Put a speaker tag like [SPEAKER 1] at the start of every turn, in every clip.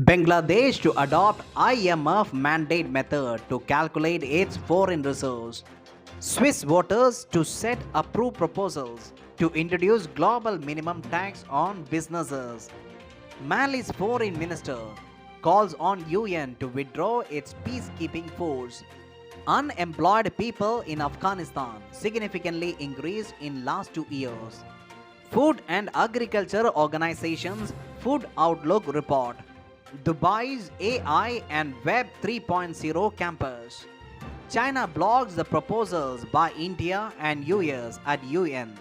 [SPEAKER 1] Bangladesh to adopt IMF mandate method to calculate its foreign reserves. Swiss voters to set approve proposals to introduce global minimum tax on businesses. Mali's foreign minister calls on UN to withdraw its peacekeeping force. Unemployed people in Afghanistan significantly increased in last 2 years. Food and Agriculture Organization's Food Outlook report. Dubai's AI and Web 3.0 campus. China blocks the proposals by India and US at UN.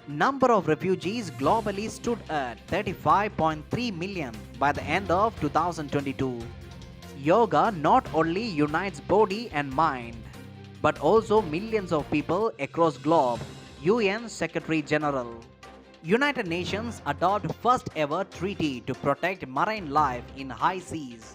[SPEAKER 1] Number of refugees globally stood at 35.3 million by the end of 2022. Yoga not only unites body and mind, but also millions of people across globe, UN Secretary General. United Nations adopt first ever treaty to protect marine life in high seas.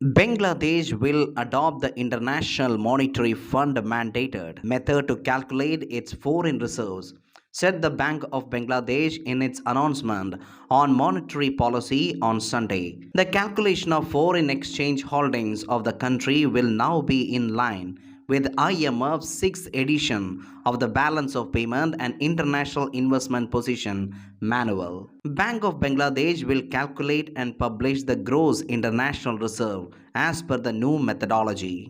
[SPEAKER 1] Bangladesh will adopt the International Monetary Fund mandated method to calculate its foreign reserves, said the Bank of Bangladesh in its announcement on monetary policy on Sunday. The calculation of foreign exchange holdings of the country will now be in line with IMF's sixth edition of the Balance of Payment and International Investment Position Manual. Bank of Bangladesh will calculate and publish the gross international reserve as per the new methodology.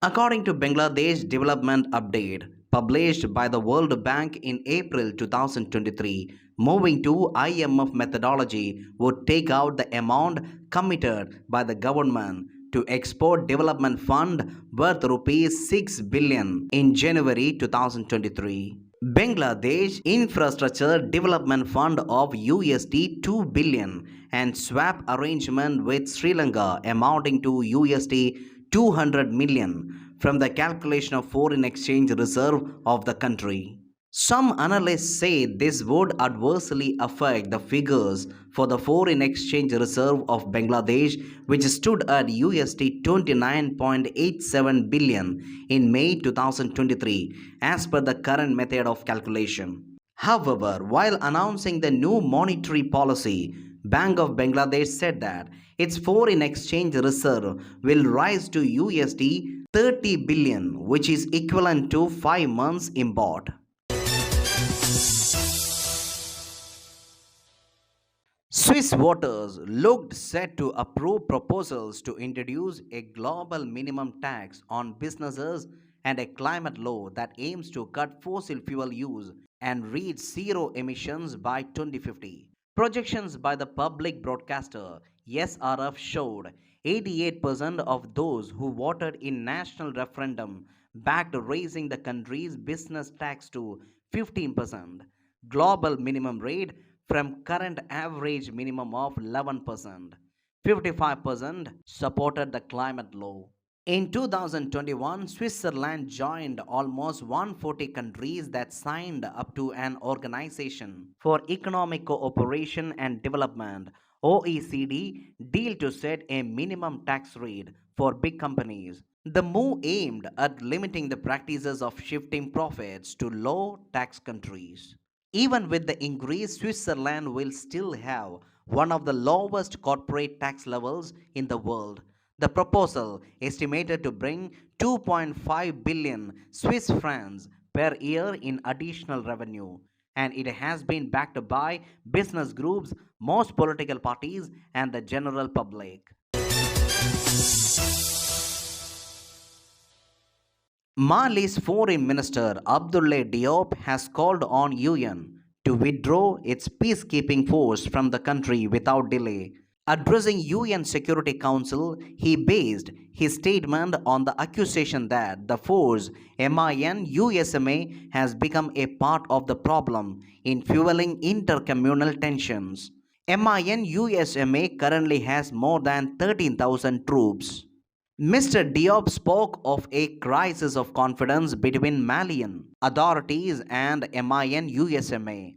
[SPEAKER 1] According to Bangladesh Development Update, published by the World Bank in April 2023, moving to IMF methodology would take out the amount committed by the government to Export Development Fund worth rupees 6 billion in January 2023. Bangladesh Infrastructure Development Fund of USD 2 billion and swap arrangement with Sri Lanka amounting to USD 200 million from the calculation of foreign exchange reserve of the country. Some analysts say this would adversely affect the figures for the foreign exchange reserve of Bangladesh, which stood at USD 29.87 billion in May 2023 as per the current method of calculation. However, while announcing the new monetary policy, Bank of Bangladesh said that its foreign exchange reserve will rise to USD 30 billion, which is equivalent to 5 months import. Swiss voters looked set to approve proposals to introduce a global minimum tax on businesses and a climate law that aims to cut fossil fuel use and reach zero emissions by 2050. Projections by the public broadcaster SRF showed 88% of those who voted in national referendum backed raising the country's business tax to 15%, global minimum rate from current average minimum of 11%. 55% supported the climate law. In 2021, Switzerland joined almost 140 countries that signed up to an Organization for Economic Cooperation and Development (OECD) deal to set a minimum tax rate for big companies. The move aimed at limiting the practices of shifting profits to low tax countries. Even with the increase, Switzerland will still have one of the lowest corporate tax levels in the world. The proposal, estimated to bring 2.5 billion Swiss francs per year in additional revenue, and it has been backed by business groups, most political parties, and the general public. Mali's Foreign Minister Abdoulaye Diop has called on UN to withdraw its peacekeeping force from the country without delay. Addressing UN Security Council, he based his statement on the accusation that the force MIN-USMA has become a part of the problem in fueling intercommunal tensions. MIN-USMA currently has more than 13,000 troops. Mr. Diop spoke of a crisis of confidence between Malian authorities and MIN USMA.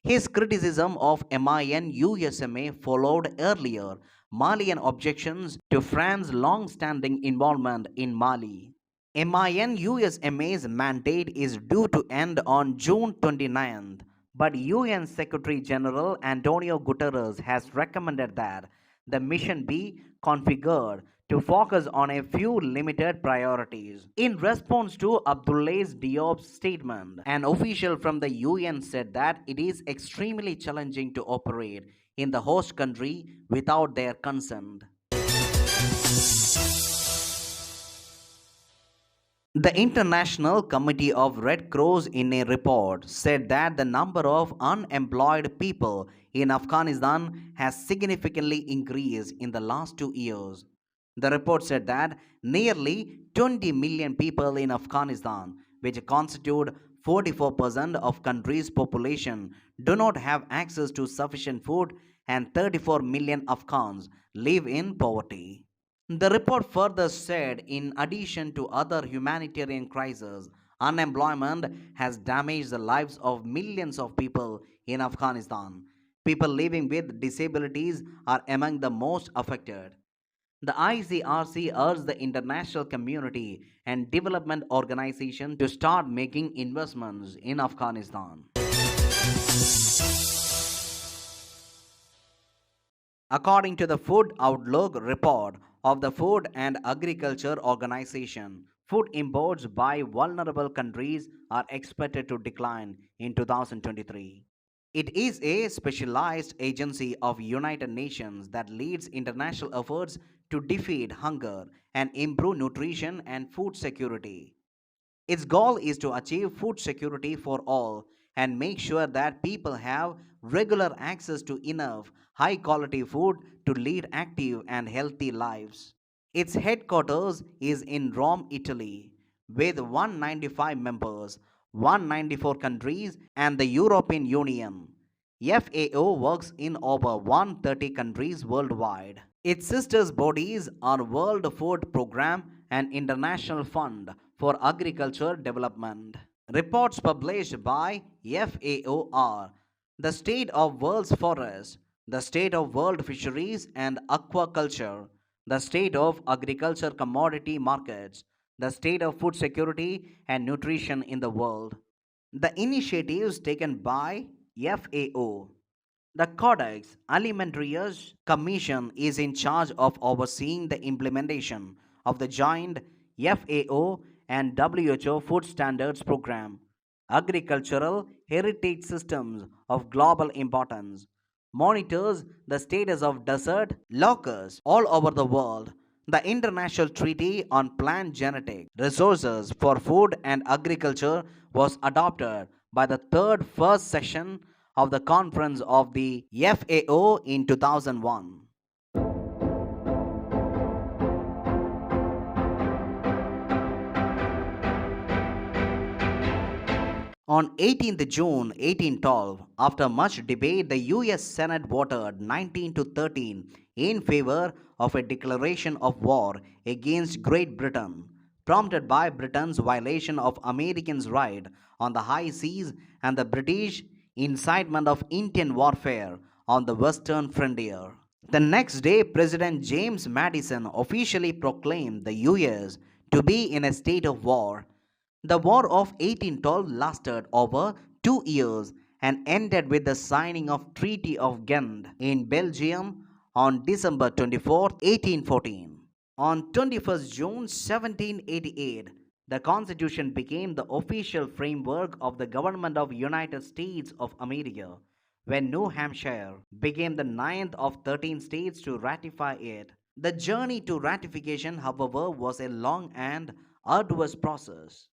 [SPEAKER 1] His criticism of MIN USMA followed earlier Malian objections to France's long standing involvement in Mali. MIN USMA's mandate is due to end on June 29th, but UN Secretary General Antonio Guterres has recommended that the mission be configured to focus on a few limited priorities. In response to Abdoulaye Diop's statement, an official from the UN said that it is extremely challenging to operate in the host country without their consent. The International Committee of Red Cross, in a report, said that the number of unemployed people in Afghanistan has significantly increased in the last 2 years. The report said that nearly 20 million people in Afghanistan, which constitute 44% of country's population, do not have access to sufficient food, and 34 million Afghans live in poverty. The report further said, in addition to other humanitarian crises, unemployment has damaged the lives of millions of people in Afghanistan. People living with disabilities are among the most affected. The ICRC urged the international community and development organizations to start making investments in Afghanistan. According to the Food Outlook report of the Food and Agriculture Organization, food imports by vulnerable countries are expected to decline in 2023. It is a specialized agency of United Nations that leads international efforts to defeat hunger and improve nutrition and food security. Its goal is to achieve food security for all and make sure that people have regular access to enough high quality food to lead active and healthy lives. Its headquarters is in Rome, Italy, with 195 members, 194 countries, and the European Union. FAO works in over 130 countries worldwide. Its sister bodies are World Food Programme and International Fund for Agriculture Development. Reports published by FAO are the state of world's forests, the state of world fisheries and aquaculture, the state of agriculture commodity markets, the state of food security and nutrition in the world. The initiatives taken by FAO. The Codex Alimentarius Commission is in charge of overseeing the implementation of the joint FAO and WHO Food Standards Program, agricultural heritage systems of global importance, monitors the status of desert locusts all over the world. The International Treaty on Plant Genetic Resources for Food and Agriculture was adopted by the third first session of the conference of the FAO in 2001. On 18th June 1812, after much debate, the US Senate voted 19 to 13 in favor of a declaration of war against Great Britain, prompted by Britain's violation of Americans' right on the high seas and the British incitement of Indian warfare on the western frontier. The next day, President James Madison officially proclaimed the US to be in a state of war. The War of 1812 lasted over 2 years and ended with the signing of Treaty of Ghent in Belgium on December 24, 1814. On 21st June 1788, the Constitution became the official framework of the government of United States of America, when New Hampshire became the ninth of 13 states to ratify it. The journey to ratification, however, was a long and arduous process.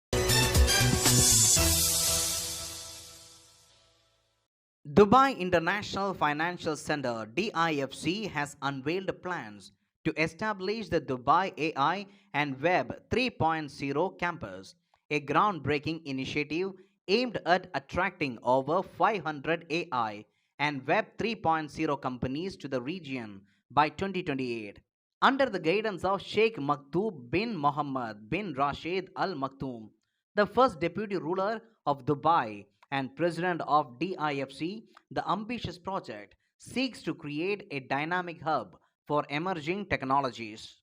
[SPEAKER 1] Dubai International Financial Center DIFC has unveiled plans to establish the Dubai AI and Web 3.0 campus, a groundbreaking initiative aimed at attracting over 500 AI and Web 3.0 companies to the region by 2028. under the guidance of Sheikh Maktoum bin Mohammed bin Rashid Al Maktoum, the first deputy ruler of Dubai and president of DIFC. The ambitious project seeks to create a dynamic hub for emerging technologies.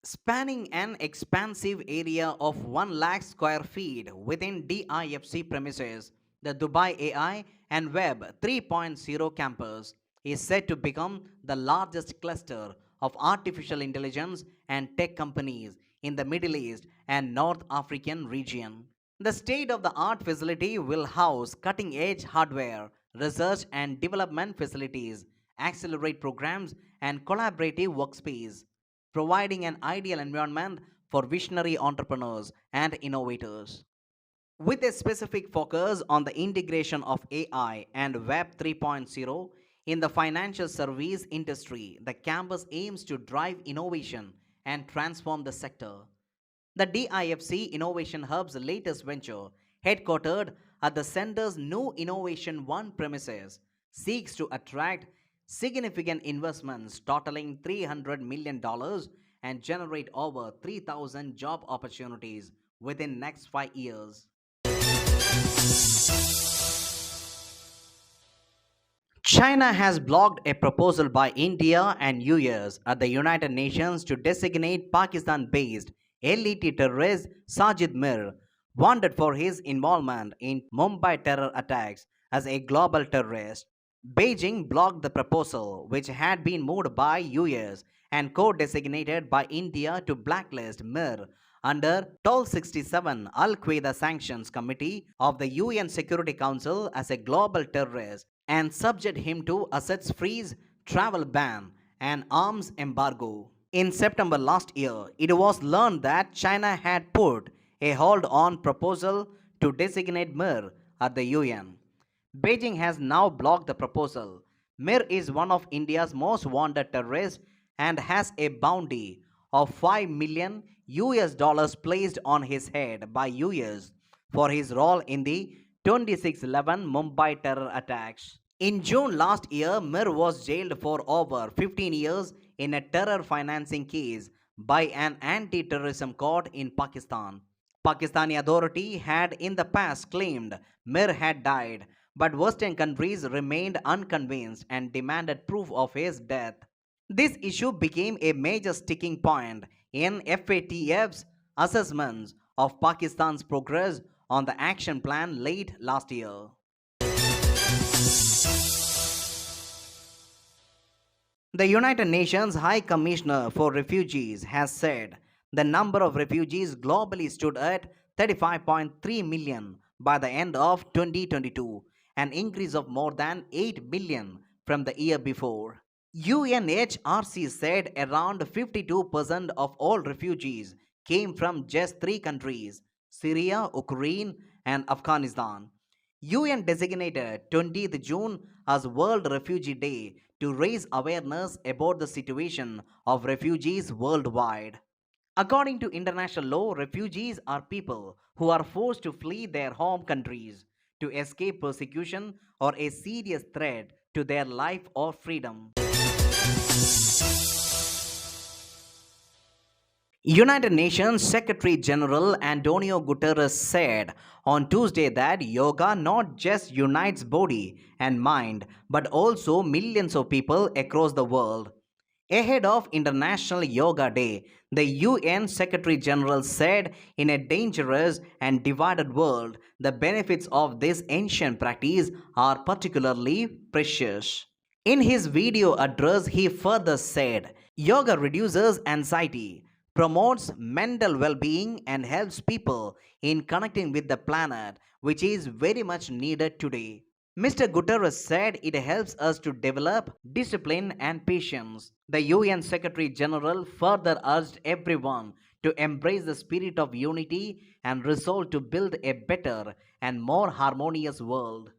[SPEAKER 1] Spanning an expansive area of 1 lakh square feet within DIFC premises, the Dubai AI and Web 3.0 campus is set to become the largest cluster of artificial intelligence and tech companies in the Middle East and North African region. The state of the art facility will house cutting edge hardware, research and development facilities, accelerate programs, and collaborative workspace, providing an ideal environment for visionary entrepreneurs and innovators. With a specific focus on the integration of AI and Web 3.0 in the financial service industry, the campus aims to drive innovation and transform the sector. The DIFC Innovation Hub's latest venture, headquartered at the center's new Innovation One premises, seeks to attract significant investments totaling $300 million and generate over 3,000 job opportunities within next 5 years. China has blocked a proposal by India and US at the United Nations to designate Pakistan based LET terrorist Sajid Mir, wanted for his involvement in Mumbai terror attacks, as a global terrorist. Beijing blocked the proposal, which had been moved by US and co-designated by India to blacklist Mir under 1267 Al-Qaeda Sanctions Committee of the UN Security Council as a global terrorist and subject him to assets freeze, travel ban, and arms embargo. In September last year, it was learned that China had put a hold on proposal to designate Mir at the UN. Beijing has now blocked the proposal. Mir is one of India's most wanted terrorists and has a bounty of 5 million US dollars placed on his head by US for his role in the 2611 Mumbai terror attacks. In June last year, Mir was jailed for over 15 years in a terror financing case by an anti-terrorism court in Pakistan. Pakistani authority had in the past claimed Mir had died, but Western countries remained unconvinced and demanded proof of his death. This issue became a major sticking point in FATF's assessments of Pakistan's progress on the action plan late last year. The United Nations High Commissioner for Refugees has said the number of refugees globally stood at 35.3 million by the end of 2022, an increase of more than 8 million from the year before. UNHRC said around 52% of all refugees came from just 3 countries: Syria, Ukraine, and Afghanistan. UN designated 20th June as World Refugee Day to raise awareness about the situation of refugees worldwide. According to international law, refugees are people who are forced to flee their home countries to escape persecution or a serious threat to their life or freedom. United Nations Secretary General Antonio Guterres said on Tuesday that yoga not just unites body and mind but also millions of people across the world. Ahead of International Yoga Day, the UN Secretary General said in a dangerous and divided world, the benefits of this ancient practice are particularly precious. In his video address, he further said, yoga reduces anxiety, promotes mental well being, and helps people in connecting with the planet, which is very much needed today. Mr. Guterres said it helps us to develop discipline and patience. The UN Secretary General further urged everyone to embrace the spirit of unity and resolve to build a better and more harmonious world.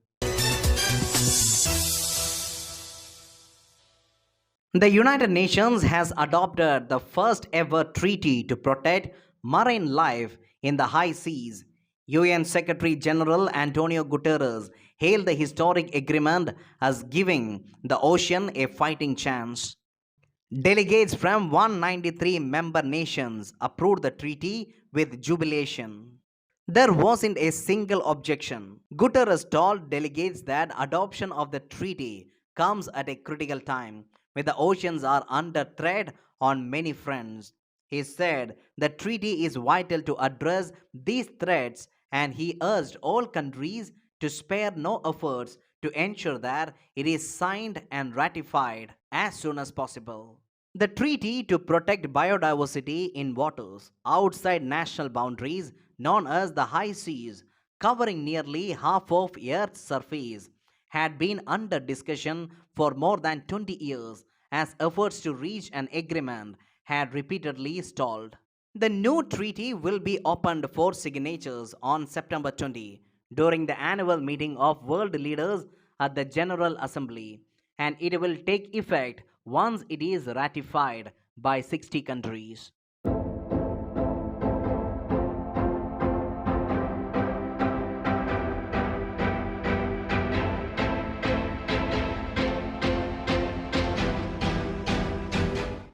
[SPEAKER 1] The United Nations has adopted the first ever treaty to protect marine life in the high seas. UN Secretary General Antonio Guterres hailed the historic agreement as giving the ocean a fighting chance. Delegates from 193 member nations approved the treaty with jubilation. There wasn't a single objection. Guterres told delegates that adoption of the treaty comes at a critical time when the oceans are under threat on many fronts. He said the treaty is vital to address these threats and he urged all countries to spare no efforts to ensure that it is signed and ratified as soon as possible. The treaty to protect biodiversity in waters outside national boundaries, known as the high seas, covering nearly half of Earth's surface, had been under discussion for more than 20 years as efforts to reach an agreement had repeatedly stalled. The new treaty will be opened for signatures on September 20 during the annual meeting of world leaders at the General Assembly, and it will take effect once it is ratified by 60 countries.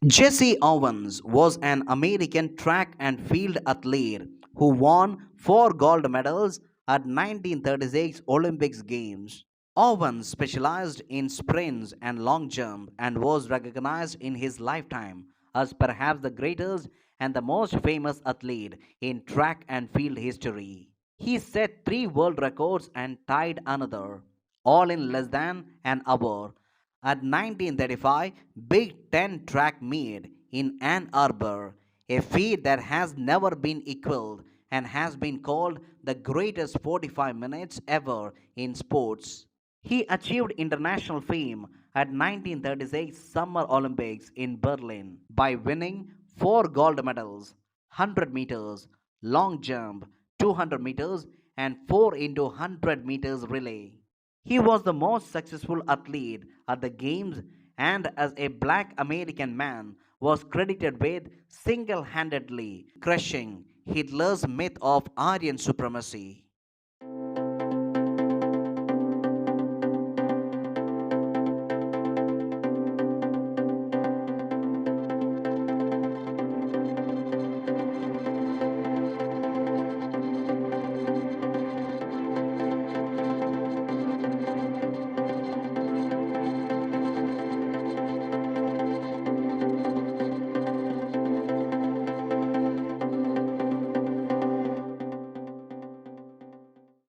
[SPEAKER 1] Jesse Owens was an American track and field athlete who won 4 gold medals at 1936 Olympics Games. Owens specialized in sprints and long jump and was recognized in his lifetime as perhaps the greatest and the most famous athlete in track and field history. He set 3 world records and tied another, all in less than an hour. At 1935 Big Ten track meet in Ann Arbor, a feat that has never been equaled and has been called the greatest 45 minutes ever in sports. He achieved international fame at 1936 Summer Olympics in Berlin by winning 4 gold medals, 100 meters, long jump, 200 meters, and 4 into 100 meters relay. He was the most successful athlete at the Games and as a black American man was credited with single-handedly crushing Hitler's myth of Aryan supremacy.